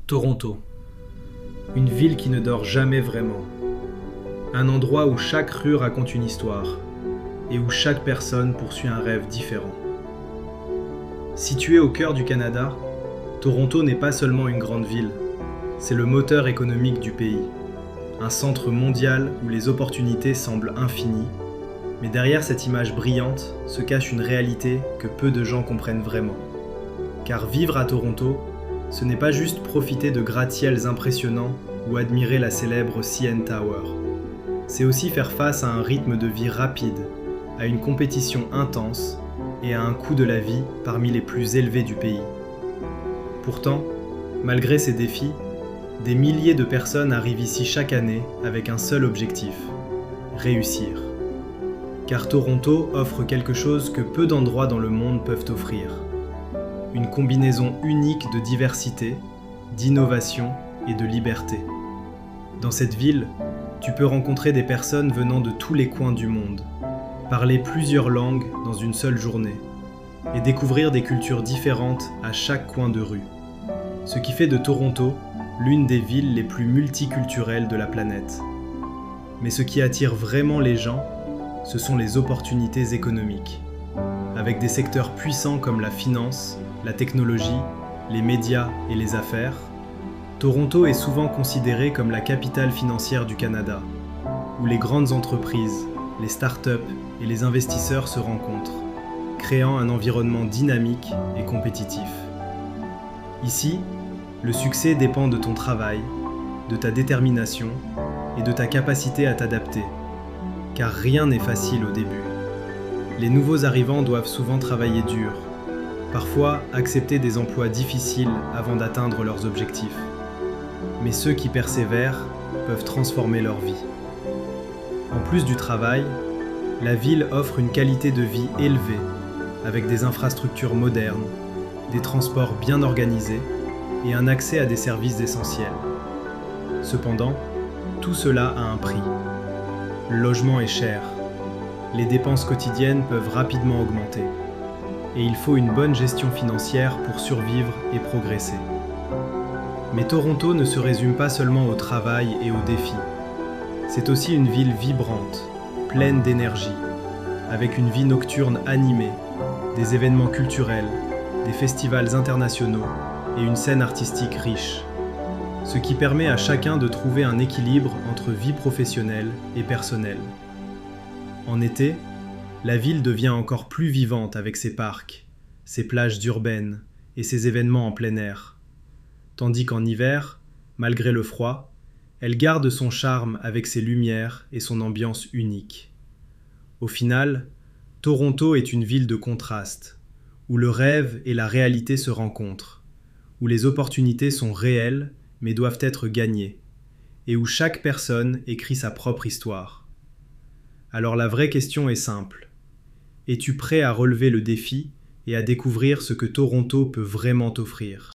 Toronto, une ville qui ne dort jamais vraiment. Un endroit où chaque rue raconte une histoire et où chaque personne poursuit un rêve différent. Située au cœur du Canada, Toronto n'est pas seulement une grande ville, c'est le moteur économique du pays. Un centre mondial où les opportunités semblent infinies, mais derrière cette image brillante se cache une réalité que peu de gens comprennent vraiment. Car vivre à Toronto, ce n'est pas juste profiter de gratte-ciels impressionnants ou admirer la célèbre CN Tower. C'est aussi faire face à un rythme de vie rapide, à une compétition intense et à un coût de la vie parmi les plus élevés du pays. Pourtant, malgré ces défis, des milliers de personnes arrivent ici chaque année avec un seul objectif: réussir. Car Toronto offre quelque chose que peu d'endroits dans le monde peuvent offrir. Une combinaison unique de diversité, d'innovation et de liberté. Dans cette ville, tu peux rencontrer des personnes venant de tous les coins du monde, parler plusieurs langues dans une seule journée, et découvrir des cultures différentes à chaque coin de rue. Ce qui fait de Toronto l'une des villes les plus multiculturelles de la planète. Mais ce qui attire vraiment les gens, ce sont les opportunités économiques. Avec des secteurs puissants comme la finance, la technologie, les médias et les affaires, Toronto est souvent considérée comme la capitale financière du Canada, où les grandes entreprises, les startups et les investisseurs se rencontrent, créant un environnement dynamique et compétitif. Ici, le succès dépend de ton travail, de ta détermination et de ta capacité à t'adapter, car rien n'est facile au début. Les nouveaux arrivants doivent souvent travailler dur, parfois accepter des emplois difficiles avant d'atteindre leurs objectifs. Mais ceux qui persévèrent peuvent transformer leur vie. En plus du travail, la ville offre une qualité de vie élevée, avec des infrastructures modernes, des transports bien organisés et un accès à des services essentiels. Cependant, tout cela a un prix. Le logement est cher, les dépenses quotidiennes peuvent rapidement augmenter, et il faut une bonne gestion financière pour survivre et progresser. Mais Toronto ne se résume pas seulement au travail et aux défis. C'est aussi une ville vibrante, pleine d'énergie, avec une vie nocturne animée, des événements culturels, des festivals internationaux et une scène artistique riche, ce qui permet à chacun de trouver un équilibre entre vie professionnelle et personnelle. En été, la ville devient encore plus vivante avec ses parcs, ses plages urbaines et ses événements en plein air. Tandis qu'en hiver, malgré le froid, elle garde son charme avec ses lumières et son ambiance unique. Au final, Toronto est une ville de contraste, où le rêve et la réalité se rencontrent, où les opportunités sont réelles mais doivent être gagnées, et où chaque personne écrit sa propre histoire. Alors la vraie question est simple. Es-tu prêt à relever le défi et à découvrir ce que Toronto peut vraiment t'offrir ?